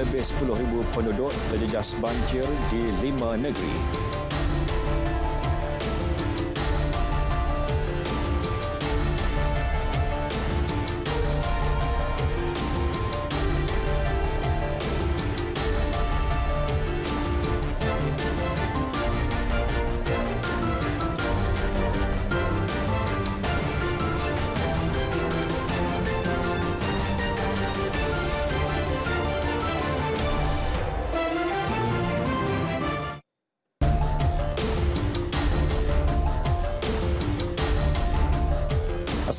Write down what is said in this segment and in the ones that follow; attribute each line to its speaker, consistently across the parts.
Speaker 1: lebih 10,000 penduduk terjejas banjir di 5 negeri.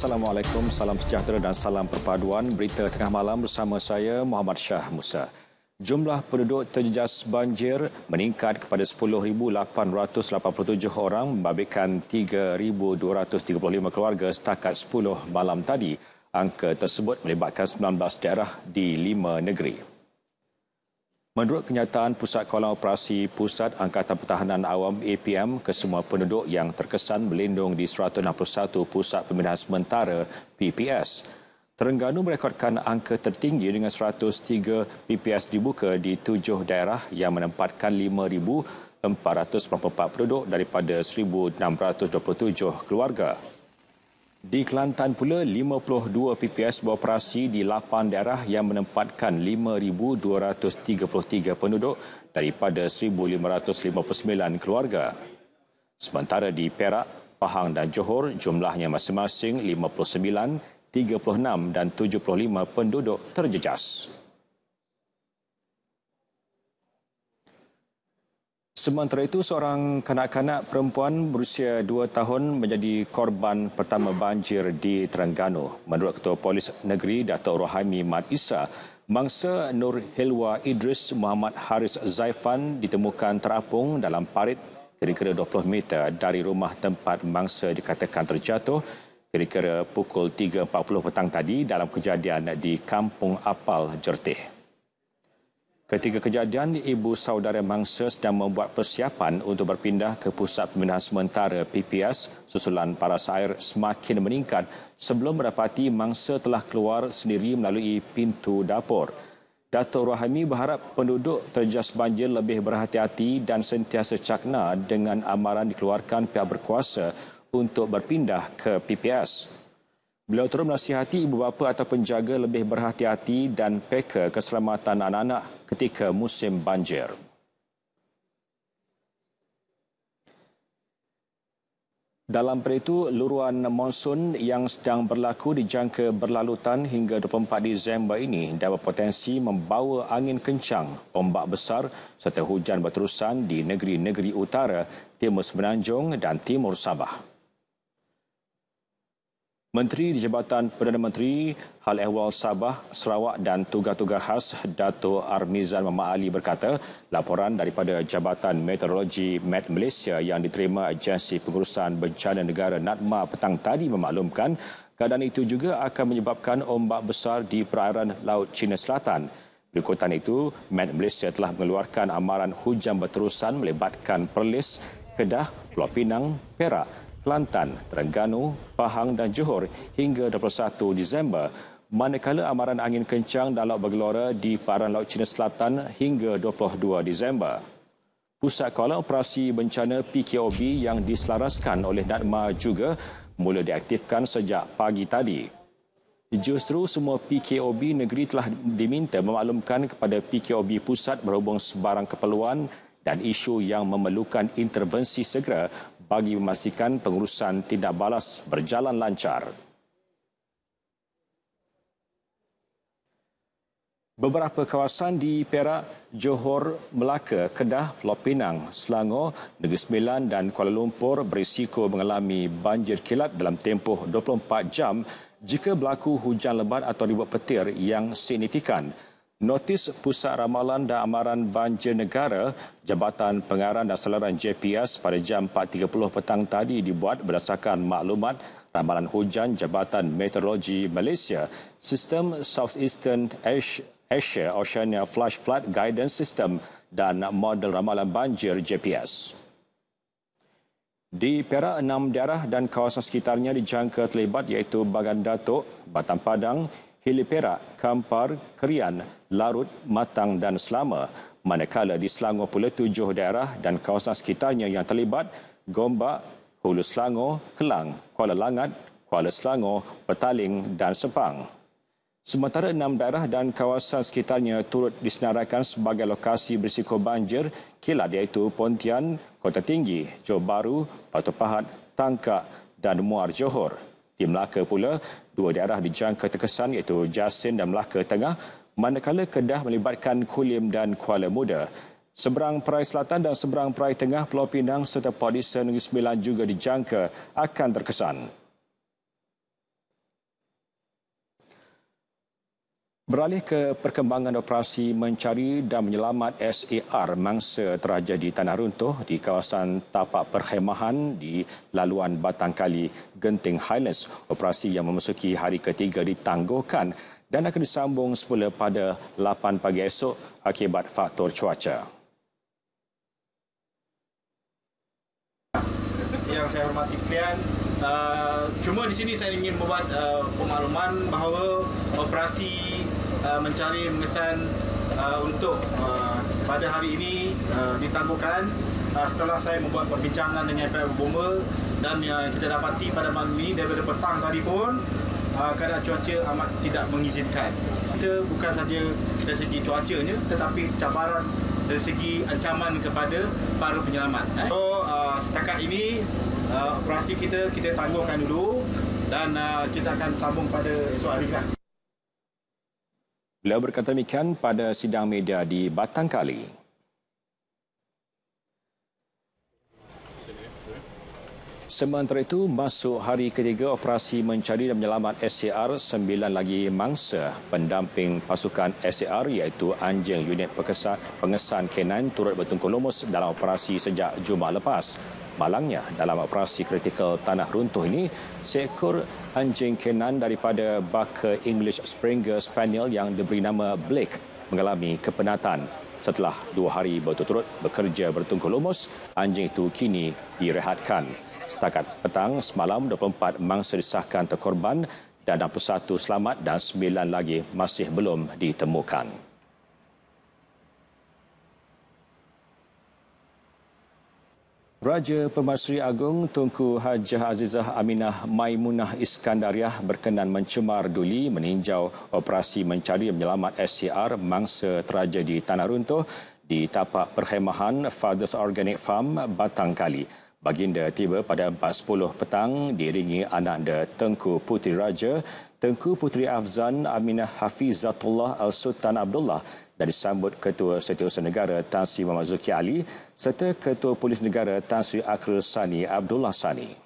Speaker 1: Assalamualaikum, salam sejahtera dan salam perpaduan. Berita tengah malam bersama saya, Muhammad Shah Musa. Jumlah penduduk terjejas banjir meningkat kepada 10,887 orang, membabitkan 3,235 keluarga setakat 10 malam tadi. Angka tersebut melibatkan 19 daerah di 5 negeri. Menurut kenyataan Pusat Kawalan Operasi Pusat Angkatan Pertahanan Awam APM, kesemua penduduk yang terkesan berlindung di 161 Pusat Pemindahan Sementara PPS. Terengganu merekodkan angka tertinggi dengan 103 PPS dibuka di 7 daerah yang menempatkan 5,494 penduduk daripada 1,627 keluarga. Di Kelantan pula, 52 PPS beroperasi di 8 daerah yang menempatkan 5,233 penduduk daripada 1,559 keluarga. Sementara di Perak, Pahang dan Johor, jumlahnya masing-masing 59, 36 dan 75 penduduk terjejas. Sementara itu, seorang kanak-kanak perempuan berusia 2 tahun menjadi korban pertama banjir di Terengganu. Menurut Ketua Polis Negeri, Datuk Rohaimi Mat Isa, mangsa Nur Hilwa Idris Muhammad Haris Zaifan ditemukan terapung dalam parit kira-kira 20 meter dari rumah tempat mangsa dikatakan terjatuh kira-kira pukul 3.40 petang tadi dalam kejadian di Kampung Apal, Jertih. Ketika kejadian, ibu saudara mangsa sedang membuat persiapan untuk berpindah ke Pusat Pemindahan Sementara PPS susulan paras air semakin meningkat sebelum mendapati mangsa telah keluar sendiri melalui pintu dapur. Datuk Rohaimi berharap penduduk terjejas banjir lebih berhati-hati dan sentiasa cakna dengan amaran dikeluarkan pihak berkuasa untuk berpindah ke PPS. Beliau turut menasihati ibu bapa atau penjaga lebih berhati-hati dan peka keselamatan anak-anak ketika musim banjir. Dalam perihal itu, luruan monsun yang sedang berlaku dijangka berlalutan hingga 24 Disember ini dan berpotensi membawa angin kencang, ombak besar serta hujan berterusan di negeri-negeri utara, timur Semenanjung dan timur Sabah. Menteri di Jabatan Perdana Menteri Hal Ehwal Sabah, Sarawak dan Tugas-Tugas Khas Dato' Armizan Muhammad Ali berkata, laporan daripada Jabatan Meteorologi Met Malaysia yang diterima Agensi Pengurusan Bencana Negara NADMA petang tadi memaklumkan keadaan itu juga akan menyebabkan ombak besar di perairan Laut Cina Selatan. Berikutan itu, Met Malaysia telah mengeluarkan amaran hujan berterusan melibatkan Perlis, Kedah, Pulau Pinang, Perak, Kelantan, Terengganu, Pahang dan Johor hingga 21 Disember, manakala amaran angin kencang dan laut bergelora di perairan Laut Cina Selatan hingga 22 Disember. Pusat Kawalan Operasi Bencana PKOB yang diselaraskan oleh NADMA juga mula diaktifkan sejak pagi tadi. Justru semua PKOB negeri telah diminta memaklumkan kepada PKOB pusat berhubung sebarang keperluan dan isu yang memerlukan intervensi segera bagi memastikan pengurusan tindak balas berjalan lancar. Beberapa kawasan di Perak, Johor, Melaka, Kedah, Pulau Pinang, Selangor, Negeri Sembilan dan Kuala Lumpur berisiko mengalami banjir kilat dalam tempoh 24 jam jika berlaku hujan lebat atau ribut petir yang signifikan. Notis Pusat Ramalan dan Amaran Banjir Negara, Jabatan Pengarah dan Saliran JPS pada jam 4.30 petang tadi dibuat berdasarkan maklumat ramalan hujan Jabatan Meteorologi Malaysia, Sistem Southeastern Asia Oceania Flash Flood Guidance System dan model ramalan banjir JPS. Di Perak, 6 daerah dan kawasan sekitarnya dijangka terlibat iaitu Bagan Datuk, Batam Padang, Hili Perak, Kampar, Kerian, Larut, Matang dan Selama. Manakala di Selangor pula 7 daerah dan kawasan sekitarnya yang terlibat: Gombak, Hulu Selangor, Kelang, Kuala Langat, Kuala Selangor, Petaling dan Sepang. Sementara 6 daerah dan kawasan sekitarnya turut disenaraikan sebagai lokasi berisiko banjir kilat, iaitu Pontian, Kota Tinggi, Johor Bahru, Batu Pahat, Tangkak dan Muar Johor. Di Melaka pula, 2 daerah dijangka terkesan, iaitu Jasin dan Melaka Tengah, manakala Kedah melibatkan Kulim dan Kuala Muda. Seberang Perai Selatan dan seberang Perai Tengah, Pulau Pinang serta Port Dickson Negeri Sembilan juga dijangka akan terkesan. Beralih ke perkembangan operasi mencari dan menyelamat SAR mangsa terjadi tanah runtuh di kawasan tapak perkhemahan di laluan Batang Kali, Genting Highlands. Operasi yang memasuki hari ketiga ditangguhkan dan akan disambung semula pada 8 pagi esok akibat faktor cuaca.
Speaker 2: Yang saya hormati sekalian, cuma di sini saya ingin membuat pemakluman bahawa operasi mencari mengesan untuk pada hari ini ditangguhkan setelah saya membuat perbincangan dengan pihak bomba, dan kita dapati pada malam ini daripada petang tadi pun keadaan cuaca amat tidak mengizinkan. Kita bukan saja dari segi cuacanya tetapi cabaran dari segi ancaman kepada para penyelamat. So, setakat ini operasi kita tangguhkan dulu dan kita akan sambung pada esok hari.
Speaker 1: Beliau berkata demikian pada sidang media di Batang Kali. Sementara itu, masuk hari ketiga operasi mencari dan menyelamat SAR, 9 lagi mangsa pendamping pasukan SAR iaitu anjing unit pengesan K9 turut bertungkus lumus dalam operasi sejak Jumaat lepas. Malangnya, dalam operasi kritikal tanah runtuh ini, seekor anjing K9 daripada baka English Springer Spaniel yang diberi nama Blake mengalami kepenatan. Setelah 2 hari berturut-turut bekerja bertungkus lumus, anjing itu kini direhatkan. Setakat petang semalam, 24 mangsa disahkan terkorban dan 61 selamat dan 9 lagi masih belum ditemukan. Raja Pemaisuri Agong Tunku Hajah Azizah Aminah Maimunah Iskandariah berkenan mencemar duli meninjau operasi mencari dan menyelamat SAR mangsa tragedi tanah runtuh di tapak perkhemahan Fathers Organic Farm, Batang Kali. Baginda tiba pada 4.10 petang diiringi ananda Tengku Puteri Raja, Tengku Puteri Afzan Aminah Hafizatullah Al-Sultan Abdullah, dan disambut Ketua Setiausaha Negara Tan Sri Muhammad Zulkifli Ali serta Ketua Polis Negara Tan Sri Akrul Sani Abdullah Sani.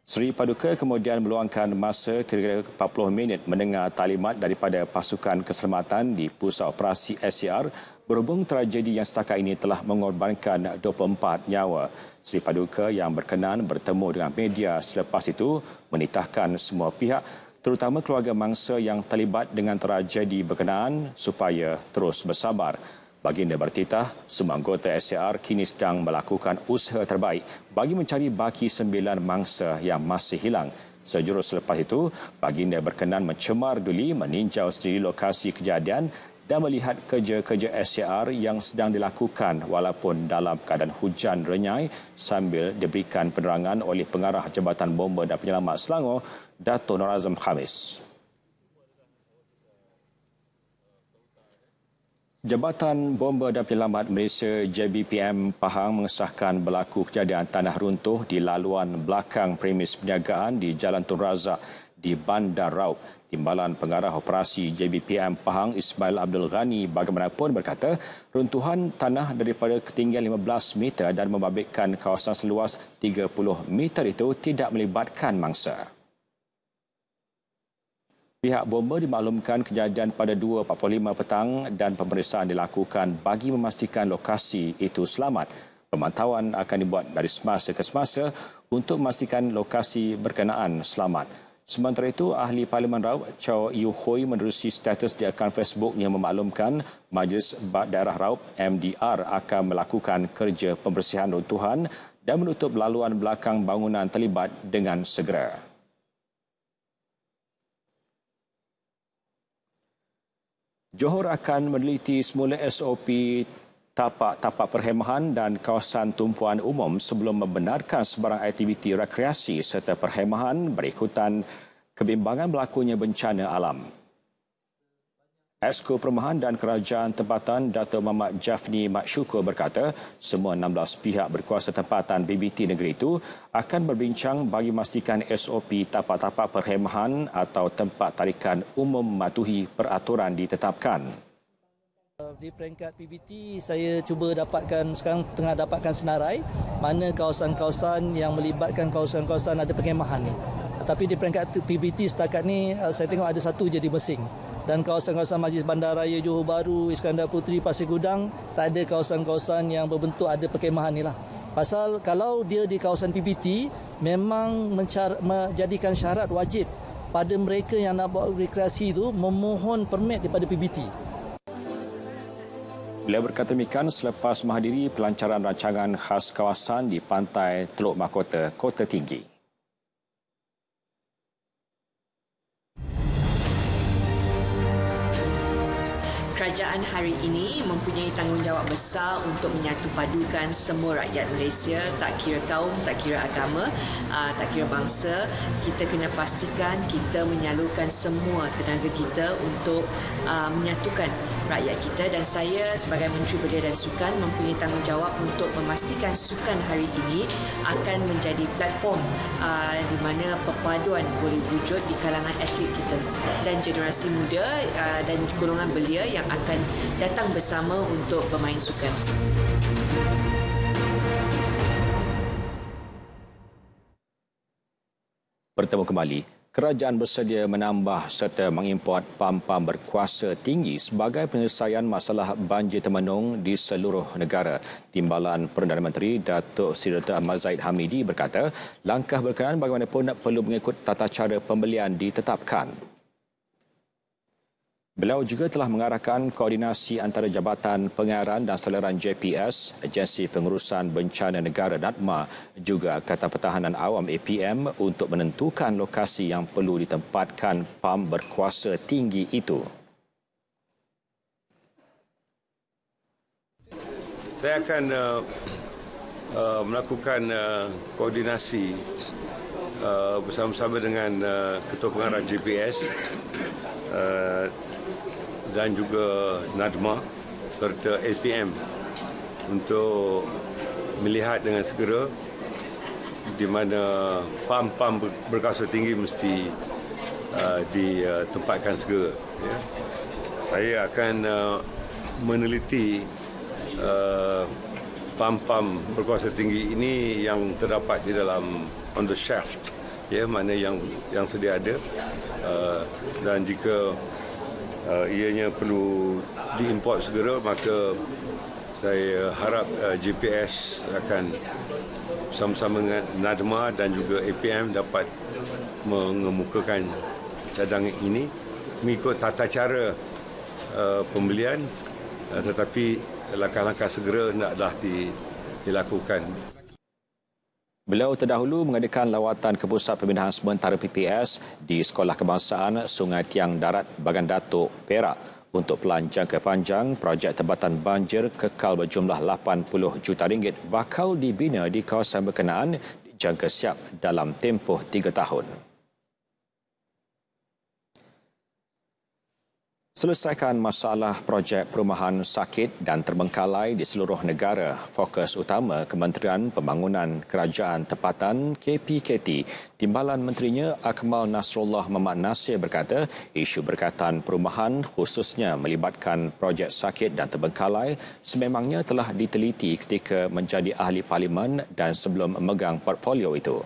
Speaker 1: Seri Paduka kemudian meluangkan masa kira-kira 40 minit mendengar talimat daripada pasukan keselamatan di pusat operasi SAR berhubung tragedi yang setakat ini telah mengorbankan 24 nyawa. Seri Paduka yang berkenan bertemu dengan media selepas itu menitahkan semua pihak, terutama keluarga mangsa yang terlibat dengan tragedi berkenaan supaya terus bersabar. Baginda bertitah, semua anggota SAR kini sedang melakukan usaha terbaik bagi mencari baki 9 mangsa yang masih hilang. Sejurus selepas itu, Baginda berkenan mencemar duli meninjau sendiri lokasi kejadian dan melihat kerja-kerja SAR yang sedang dilakukan walaupun dalam keadaan hujan renyai sambil diberikan penerangan oleh Pengarah Jabatan Bomba dan Penyelamat Selangor, Dato' Nur Azam Khamis. Jabatan Bomba dan Penyelamat Malaysia JBPM Pahang mengesahkan berlaku kejadian tanah runtuh di laluan belakang premis perniagaan di Jalan Tun Razak di Bandar Raub. Timbalan Pengarah Operasi JBPM Pahang Ismail Abdul Ghani bagaimanapun berkata runtuhan tanah daripada ketinggian 15 meter dan membabitkan kawasan seluas 30 meter itu tidak melibatkan mangsa. Pihak bomba dimaklumkan kejadian pada 2.45 petang dan pemeriksaan dilakukan bagi memastikan lokasi itu selamat. Pemantauan akan dibuat dari semasa ke semasa untuk memastikan lokasi berkenaan selamat. Sementara itu, Ahli Parlimen Raub Chow Yu Hui menerusi status di akaun Facebook yang memaklumkan Majlis Daerah Raub MDR akan melakukan kerja pembersihan runtuhan dan menutup laluan belakang bangunan terlibat dengan segera. Johor akan meneliti semula SOP tapak-tapak perkhemahan dan kawasan tumpuan umum sebelum membenarkan sebarang aktiviti rekreasi serta perkhemahan berikutan kebimbangan berlakunya bencana alam. Exco Perumahan dan Kerajaan Tempatan Dato' Muhammad Jafni Mat Syukur berkata semua 16 pihak berkuasa tempatan BBT negeri itu akan berbincang bagi memastikan SOP tapak-tapak perkhemahan atau tempat tarikan umum mematuhi peraturan ditetapkan.
Speaker 3: Di peringkat PBT, saya cuba sekarang tengah dapatkan senarai mana kawasan-kawasan yang melibatkan kawasan-kawasan ada perkhemahan ni. Tapi di peringkat PBT setakat ni saya tengok ada satu je di Mersing. Dan kawasan-kawasan Majlis Bandaraya Johor Bahru, Iskandar Puteri, Pasir Gudang, tak ada kawasan-kawasan yang berbentuk ada perkhemahan ni lah. Pasal kalau dia di kawasan PBT, memang menjadikan syarat wajib pada mereka yang nak buat rekreasi itu memohon permit daripada PBT.
Speaker 1: Beliau berkata demikian selepas menghadiri pelancaran rancangan khas kawasan di Pantai Teluk Mahkota, Kota Tinggi.
Speaker 4: Kerajaan hari ini mempunyai tanggungjawab besar untuk menyatupadukan semua rakyat Malaysia, tak kira kaum, tak kira agama, tak kira bangsa. Kita kena pastikan kita menyalurkan semua tenaga kita untuk menyatukan rakyat kita, dan saya sebagai Menteri Belia dan Sukan mempunyai tanggungjawab untuk memastikan sukan hari ini akan menjadi platform di mana perpaduan boleh wujud di kalangan atlet kita dan generasi muda dan golongan belia yang akan datang bersama untuk bermain sukan.
Speaker 1: Bertemu kembali. Kerajaan bersedia menambah serta mengimport pam-pam berkuasa tinggi sebagai penyelesaian masalah banjir temenung di seluruh negara. Timbalan Perdana Menteri Datuk Seri Dr. Ahmad Zahid Hamidi berkata, langkah berkenaan bagaimanapun perlu mengikut tata cara pembelian ditetapkan. Beliau juga telah mengarahkan koordinasi antara Jabatan Pengayaran dan Saliran JPS, Agensi Pengurusan Bencana Negara NADMA, juga Angkatan Pertahanan Awam APM untuk menentukan lokasi yang perlu ditempatkan pam berkuasa tinggi itu.
Speaker 5: Saya akan melakukan koordinasi bersama-sama dengan Ketua Pengarah JPS dan juga NADMA serta APM untuk melihat dengan segera di mana pam-pam berkuasa tinggi mesti ditempatkan segera. Ya. Saya akan meneliti pam-pam berkuasa tinggi ini yang terdapat di dalam on the shaft, ya, mana yang sedia ada, dan jika ianya perlu diimport segera, maka saya harap JPS akan bersama-sama dengan NADMA dan juga APM dapat mengemukakan cadangan ini mengikut tata cara pembelian, tetapi langkah-langkah segera hendaklah dilakukan.
Speaker 1: Beliau terdahulu mengadakan lawatan ke Pusat Pembinaan Sementara PPS di Sekolah Kebangsaan Sungai Tiang Darat, Bagan Datuk, Perak untuk pelan jangka panjang projek tebatan banjir kekal berjumlah RM80 juta bakal dibina di kawasan berkenaan dijangka siap dalam tempoh 3 tahun. Selesaikan masalah projek perumahan sakit dan terbengkalai di seluruh negara. Fokus utama Kementerian Pembangunan Kerajaan Tempatan KPKT. Timbalan Menterinya Akmal Nasrullah Mamat Nasir berkata, isu berkaitan perumahan khususnya melibatkan projek sakit dan terbengkalai sememangnya telah diteliti ketika menjadi ahli parlimen dan sebelum memegang portfolio itu.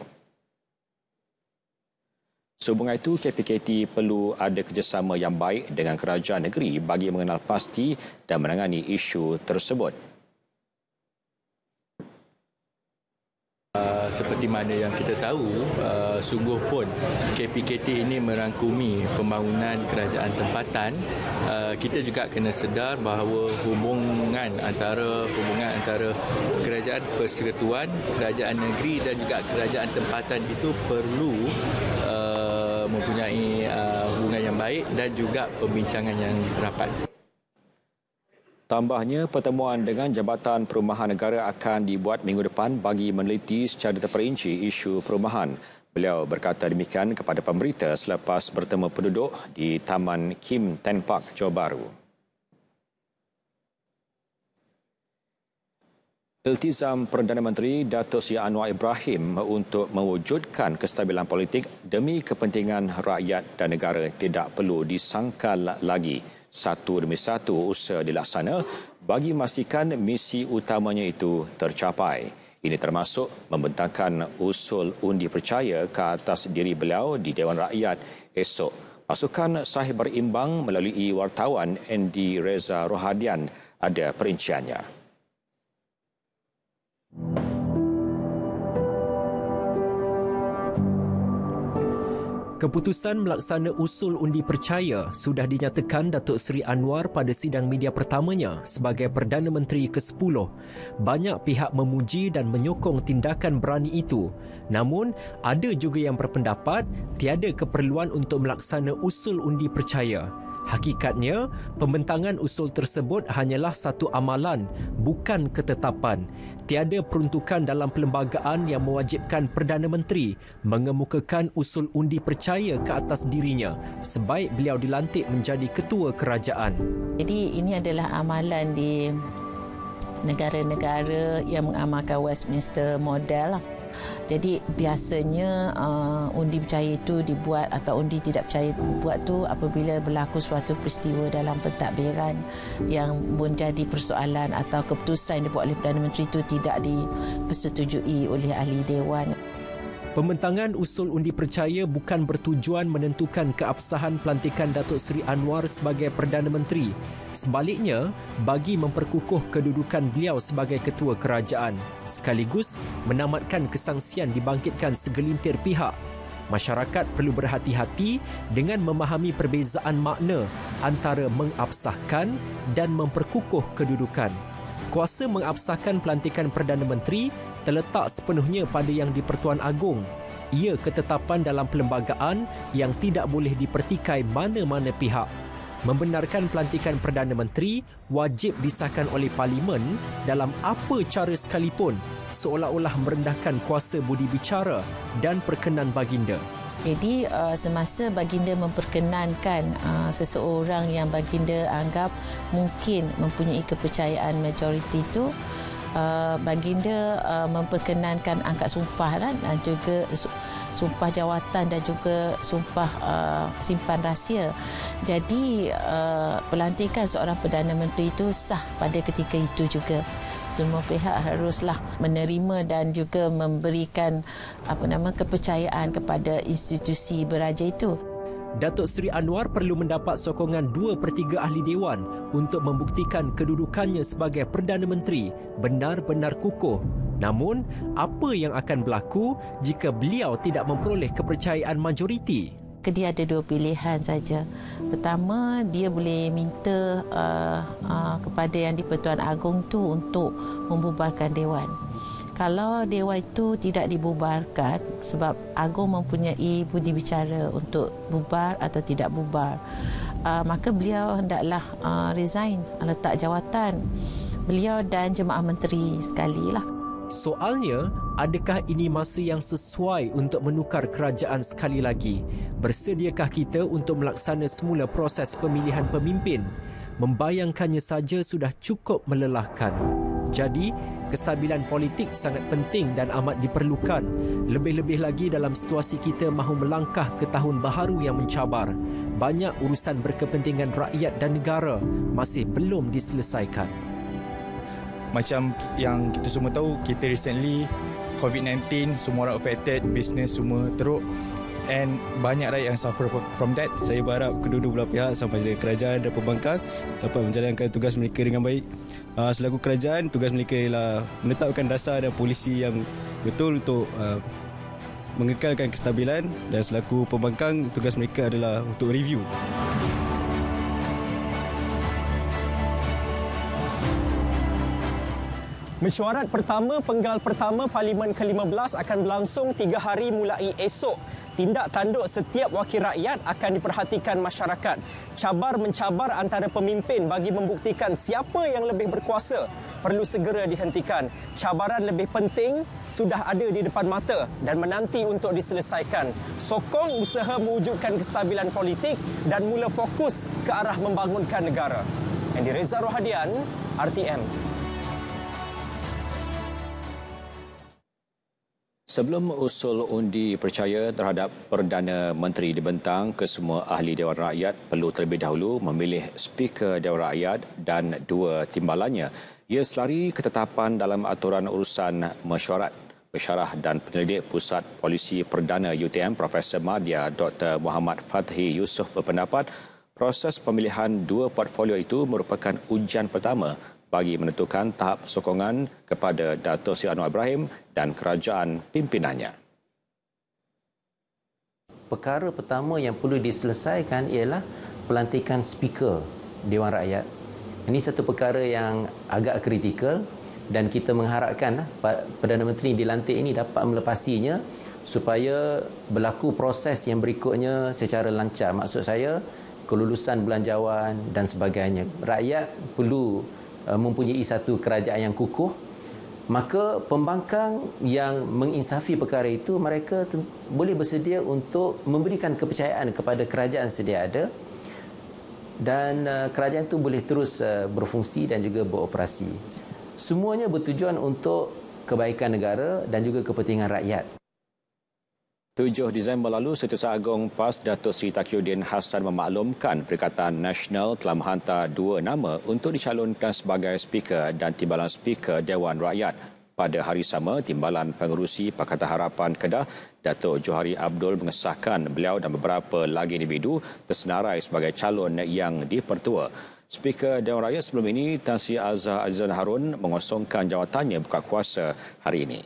Speaker 1: Sehubungan itu, KPKT perlu ada kerjasama yang baik dengan kerajaan negeri bagi mengenal pasti dan menangani isu tersebut.
Speaker 6: Seperti mana yang kita tahu, sungguh pun KPKT ini merangkumi pembangunan kerajaan tempatan. Kita juga kena sedar bahawa hubungan antara kerajaan persekutuan, kerajaan negeri dan juga kerajaan tempatan itu perlu mempunyai hubungan yang baik dan juga pembincangan yang rapat.
Speaker 1: Tambahnya, pertemuan dengan Jabatan Perumahan Negara akan dibuat minggu depan bagi meneliti secara terperinci isu perumahan. Beliau berkata demikian kepada pemberita selepas bertemu penduduk di Taman Kim Ten Park, Johor Bahru. Iltizam Perdana Menteri Datuk Seri Anwar Ibrahim untuk mewujudkan kestabilan politik demi kepentingan rakyat dan negara tidak perlu disangkal lagi. Satu demi satu usaha dilaksana bagi memastikan misi utamanya itu tercapai. Ini termasuk membentangkan usul undi percaya ke atas diri beliau di Dewan Rakyat esok. Pasukan sahih berimbang melalui wartawan Andy Reza Rohadian ada perinciannya.
Speaker 7: Keputusan melaksana usul undi percaya sudah dinyatakan Datuk Seri Anwar pada sidang media pertamanya sebagai Perdana Menteri ke-10. Banyak pihak memuji dan menyokong tindakan berani itu. Namun, ada juga yang berpendapat tiada keperluan untuk melaksana usul undi percaya. Hakikatnya, pembentangan usul tersebut hanyalah satu amalan, bukan ketetapan. Tiada peruntukan dalam perlembagaan yang mewajibkan Perdana Menteri mengemukakan usul undi percaya ke atas dirinya sebaik beliau dilantik menjadi ketua kerajaan.
Speaker 8: Jadi ini adalah amalan di negara-negara yang mengamalkan Westminster Model. Jadi biasanya undi percaya itu dibuat atau undi tidak percaya dibuat tu apabila berlaku suatu peristiwa dalam pentadbiran yang menjadi persoalan atau keputusan yang dibuat oleh Perdana Menteri itu tidak dipersetujui oleh ahli Dewan.
Speaker 7: Pembentangan usul undi percaya bukan bertujuan menentukan keabsahan pelantikan Datuk Seri Anwar sebagai Perdana Menteri. Sebaliknya, bagi memperkukuh kedudukan beliau sebagai ketua kerajaan, sekaligus menamatkan kesangsian dibangkitkan segelintir pihak. Masyarakat perlu berhati-hati dengan memahami perbezaan makna antara mengabsahkan dan memperkukuh kedudukan. Kuasa mengabsahkan pelantikan Perdana Menteri terletak sepenuhnya pada Yang di-Pertuan Agong. Ia ketetapan dalam perlembagaan yang tidak boleh dipertikai mana-mana pihak. Membenarkan pelantikan Perdana Menteri wajib disahkan oleh Parlimen dalam apa cara sekalipun, seolah-olah merendahkan kuasa budi bicara dan perkenan baginda.
Speaker 8: Jadi semasa baginda memperkenankan seseorang yang baginda anggap mungkin mempunyai kepercayaan majoriti itu, baginda memperkenankan angkat sumpah dan juga sumpah jawatan dan juga sumpah simpan rahsia. Jadi pelantikan seorang Perdana Menteri itu sah pada ketika itu juga. Semua pihak haruslah menerima dan juga memberikan kepercayaan kepada institusi beraja itu.
Speaker 7: Datuk Seri Anwar perlu mendapat sokongan 2/3 ahli Dewan untuk membuktikan kedudukannya sebagai Perdana Menteri benar-benar kukuh. Namun, apa yang akan berlaku jika beliau tidak memperoleh kepercayaan majoriti?
Speaker 8: Dia ada dua pilihan saja. Pertama, dia boleh minta kepada Yang di-Pertuan Agong tu untuk membubarkan Dewan. Kalau Dewan itu tidak dibubarkan sebab Agong mempunyai budi bicara untuk bubar atau tidak bubar, maka beliau hendaklah resign, letak jawatan beliau dan jemaah menteri sekali lah.
Speaker 7: Soalnya, adakah ini masa yang sesuai untuk menukar kerajaan sekali lagi? Bersediakah kita untuk melaksana semula proses pemilihan pemimpin? Membayangkannya saja sudah cukup melelahkan. Jadi, kestabilan politik sangat penting dan amat diperlukan. Lebih-lebih lagi dalam situasi kita mahu melangkah ke tahun baharu yang mencabar. Banyak urusan berkepentingan rakyat dan negara masih belum diselesaikan.
Speaker 9: Macam yang kita semua tahu, kita recently COVID-19, semua orang affected, business semua teruk, and banyak rakyat yang suffer from that. Saya berharap kedua-dua belah pihak sampai dari kerajaan dan pembangkang dapat menjalankan tugas mereka dengan baik. Selaku kerajaan, tugas mereka ialah menetapkan dasar dan polisi yang betul untuk mengekalkan kestabilan, dan selaku pembangkang, tugas mereka adalah untuk review.
Speaker 10: Mesyuarat pertama penggal pertama Parlimen ke-15 akan berlangsung 3 hari mulai esok. tindak tanduk setiap wakil rakyat akan diperhatikan masyarakat. Cabar-mencabar antara pemimpin bagi membuktikan siapa yang lebih berkuasa perlu segera dihentikan. Cabaran lebih penting sudah ada di depan mata dan menanti untuk diselesaikan. Sokong usaha mewujudkan kestabilan politik dan mula fokus ke arah membangunkan negara. Andy Reza Rohadian, RTM.
Speaker 1: Sebelum usul undi percaya terhadap Perdana Menteri dibentang, kesemua ahli Dewan Rakyat perlu terlebih dahulu memilih Speaker Dewan Rakyat dan 2 timbalannya. Ia selari ketetapan dalam aturan urusan mesyuarat. Pensyarah dan penyelidik Pusat Polisi Perdana UTM Profesor Madya Dr. Muhammad Fathi Yusof berpendapat proses pemilihan 2 portfolio itu merupakan ujian pertama bagi menentukan tahap sokongan kepada Dato' Seri Anwar Ibrahim dan kerajaan pimpinannya.
Speaker 11: Perkara pertama yang perlu diselesaikan ialah pelantikan Speaker Dewan Rakyat. Ini satu perkara yang agak kritikal dan kita mengharapkan Perdana Menteri dilantik ini dapat melepasinya supaya berlaku proses yang berikutnya secara lancar. Maksud saya, kelulusan belanjawan dan sebagainya. Rakyat perlu mempunyai satu kerajaan yang kukuh, maka pembangkang yang menginsafi perkara itu, mereka boleh bersedia untuk memberikan kepercayaan kepada kerajaan sedia ada dan kerajaan itu boleh terus berfungsi dan juga beroperasi. Semuanya bertujuan untuk kebaikan negara dan juga kepentingan rakyat.
Speaker 1: 7 Disember lalu, Setiausaha Agong PAS Dato' Seri Taqiyuddin Hassan memaklumkan Perikatan Nasional telah menghantar 2 nama untuk dicalonkan sebagai Speaker dan Timbalan Speaker Dewan Rakyat. Pada hari sama, Timbalan Pengerusi Pakatan Harapan Kedah, Dato' Johari Abdul mengesahkan beliau dan beberapa lagi individu tersenarai sebagai calon yang dipertua. Speaker Dewan Rakyat sebelum ini, Tan Sri Azhar Azizan Harun, mengosongkan jawatannya buka kuasa hari ini.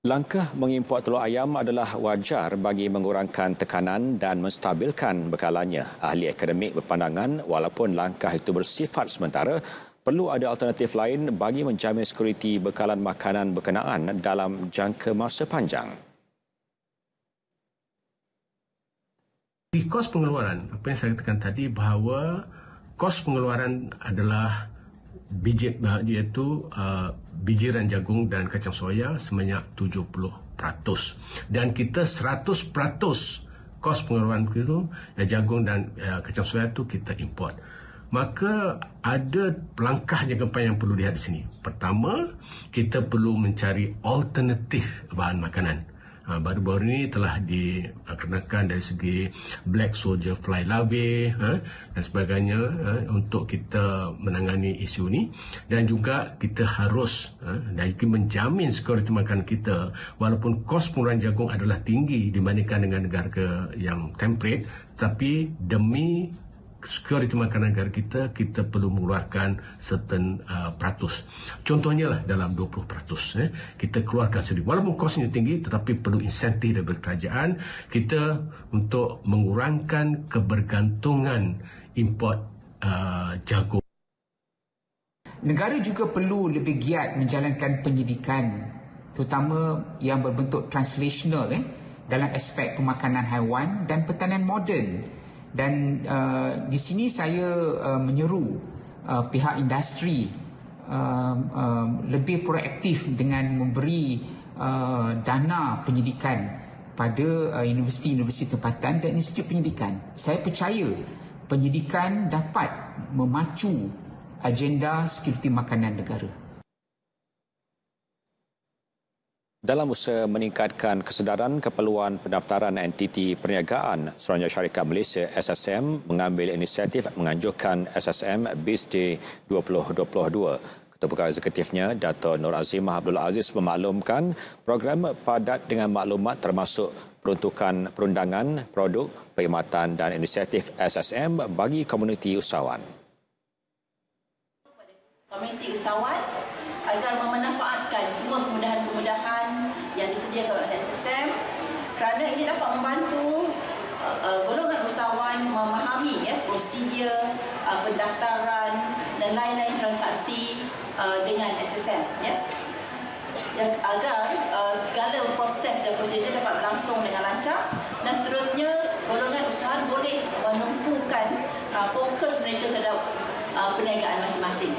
Speaker 1: Langkah mengimport telur ayam adalah wajar bagi mengurangkan tekanan dan menstabilkan bekalannya. Ahli akademik berpandangan walaupun langkah itu bersifat sementara, perlu ada alternatif lain bagi menjamin sekuriti bekalan makanan berkenaan dalam jangka masa panjang.
Speaker 12: Di kos pengeluaran, apa yang saya katakan tadi bahawa kos pengeluaran adalah bijiran jagung dan kacang soya sebanyak 70%. Dan kita 100% kos pengeluaran itu jagung dan kacang soya itu kita import. Maka ada langkah jangka panjang yang perlu dilihat di sini. Pertama, kita perlu mencari alternatif bahan makanan. Baru-baru ini telah dikenakan dari segi black soldier fly larvae dan sebagainya untuk kita menangani isu ini. Dan juga kita harus menjamin sekuriti makanan kita walaupun kos pengeluaran jagung adalah tinggi dibandingkan dengan negara yang temperate, tapi demi sekuriti makanan negara kita perlu mengeluarkan certain peratus. Contohnya lah dalam 20%. Kita keluarkan sedikit. Walaupun kosnya tinggi tetapi perlu insentif dari kerajaan kita untuk mengurangkan kebergantungan import jagung.
Speaker 13: Negara juga perlu lebih giat menjalankan penyidikan terutama yang berbentuk translational dalam aspek pemakanan haiwan dan pertanian moden. Dan di sini saya menyeru pihak industri lebih proaktif dengan memberi dana penyidikan pada universiti-universiti tempatan dan institut penyidikan. Saya percaya penyidikan dapat memacu agenda sekuriti makanan negara.
Speaker 1: Dalam usaha meningkatkan kesedaran keperluan pendaftaran entiti perniagaan, Suruhanjaya Syarikat Malaysia SSM mengambil inisiatif menganjurkan SSM BizDay 2022. Ketua Pegawai Eksekutifnya, Dato' Nur Azimah Abdul Aziz memaklumkan program padat dengan maklumat termasuk peruntukan perundangan, produk, perkhidmatan dan inisiatif SSM bagi komuniti usahawan.
Speaker 14: Komuniti usahawan agar memanfaatkan semua kemudahan-kemudahan yang disediakan oleh SSM kerana ini dapat membantu golongan usahawan memahami prosedur pendaftaran dan lain-lain transaksi dengan SSM agar segala proses dan prosedur dapat berlangsung dengan lancar, dan seterusnya golongan usaha boleh menumpukan fokus mereka terhadap perniagaan masing-masing.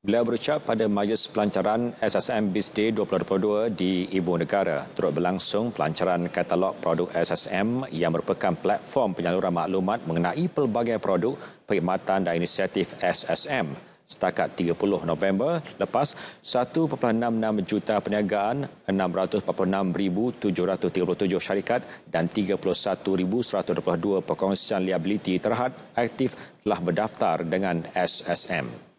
Speaker 1: Beliau berucap pada Majlis Pelancaran SSM BizDay 2022 di Ibu Negara. Turut berlangsung pelancaran katalog produk SSM yang merupakan platform penyaluran maklumat mengenai pelbagai produk, perkhidmatan dan inisiatif SSM. Setakat 30 November lepas, 1.66 juta perniagaan, 646,737 syarikat dan 31,122 perkongsian liabiliti terhad aktif telah berdaftar dengan SSM.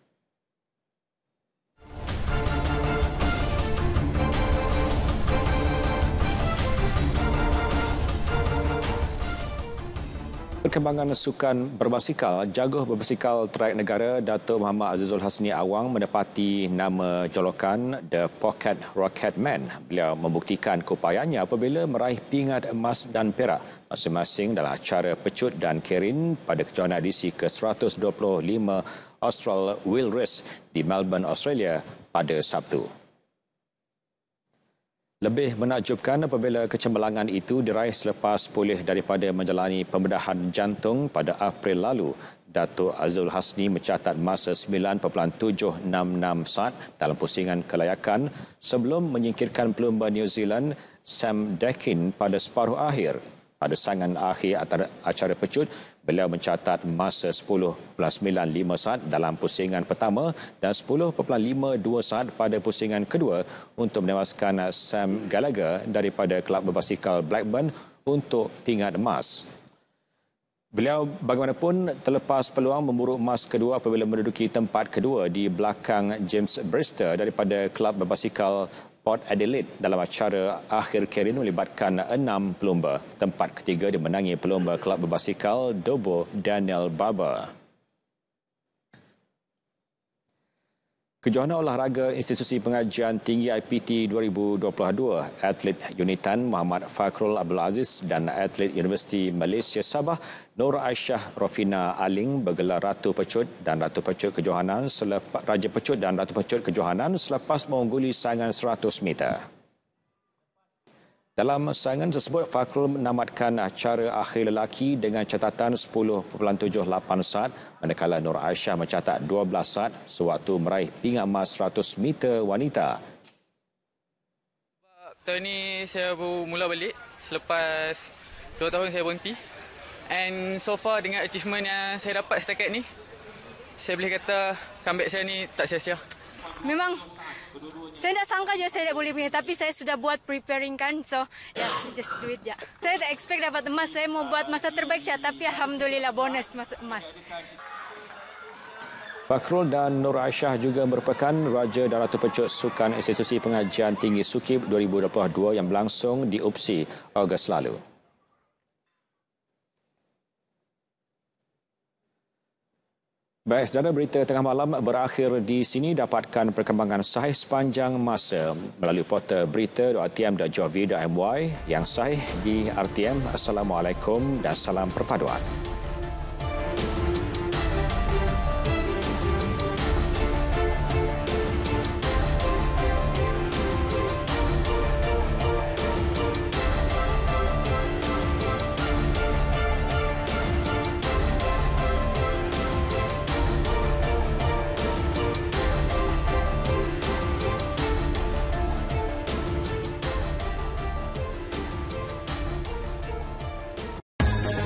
Speaker 1: Perkembangan sukan berbasikal, jaguh berbasikal track negara Datuk Muhammad Azizul Hasni Awang menepati nama jolokan The Pocket Rocket Man. Beliau membuktikan keupayanya apabila meraih pingat emas dan perak masing-masing dalam acara pecut dan kerin pada kejohanan edisi ke-125 Austral Wheel Race di Melbourne, Australia pada Sabtu. Lebih menakjubkan apabila kecemerlangan itu diraih selepas pulih daripada menjalani pembedahan jantung pada April lalu. Datuk Azizul Hasni mencatat masa 9.766 saat dalam pusingan kelayakan sebelum menyingkirkan pelumba New Zealand Sam Deakin pada separuh akhir. Pada sangan akhir acara pecut, beliau mencatat masa 10.95 saat dalam pusingan pertama dan 10.52 saat pada pusingan kedua untuk menewaskan Sam Gallagher daripada kelab berbasikal Blackburn untuk pingat emas. Beliau bagaimanapun terlepas peluang memburu emas kedua apabila menduduki tempat kedua di belakang James Brister daripada kelab berbasikal Port Adelaide dalam acara akhir kerin melibatkan 6 pelumba. Tempat ketiga dimenangi pelumba kelab berbasikal Dobo Daniel Barber. Kejohanan Olahraga Institusi Pengajian Tinggi IPT 2022, atlet Unitan Muhammad Fakhrul Abdul Aziz dan atlet Universiti Malaysia Sabah Nur Aisyah Rofina Aling bergelar Ratu Pecut dan Ratu Pecut Kejohanan Raja Pecut dan Ratu Pecut Kejohanan selepas mengungguli saingan 100 meter. Dalam saingan tersebut, Fakhrul menamatkan acara akhir lelaki dengan catatan 10.78 saat, manakala Nur Aisyah mencatat 12 saat sewaktu meraih pingat emas 100 meter wanita.
Speaker 15: Tahun ini saya baru mula balik selepas 2 tahun saya berhenti. And so far dengan achievement yang saya dapat setakat ni, saya boleh kata comeback saya ni tak sia-sia.
Speaker 16: Memang saya tak sangka je saya tak boleh punya, tapi saya sudah buat preparing kan, so just do it je. Saya tak expect dapat emas, saya mau buat masa terbaik saya, tapi alhamdulillah bonus masa emas.
Speaker 1: Fakhrul dan Nur Aisyah juga merupakan Raja dan Ratu Pecut Sukan Institusi Pengajian Tinggi SUKIP 2022 yang berlangsung di UPSI Ogos lalu. Baik, saudara, berita tengah malam berakhir di sini. Dapatkan perkembangan sahih sepanjang masa melalui portal berita.rtm.gov.my yang sahih di RTM. Assalamualaikum dan salam perpaduan.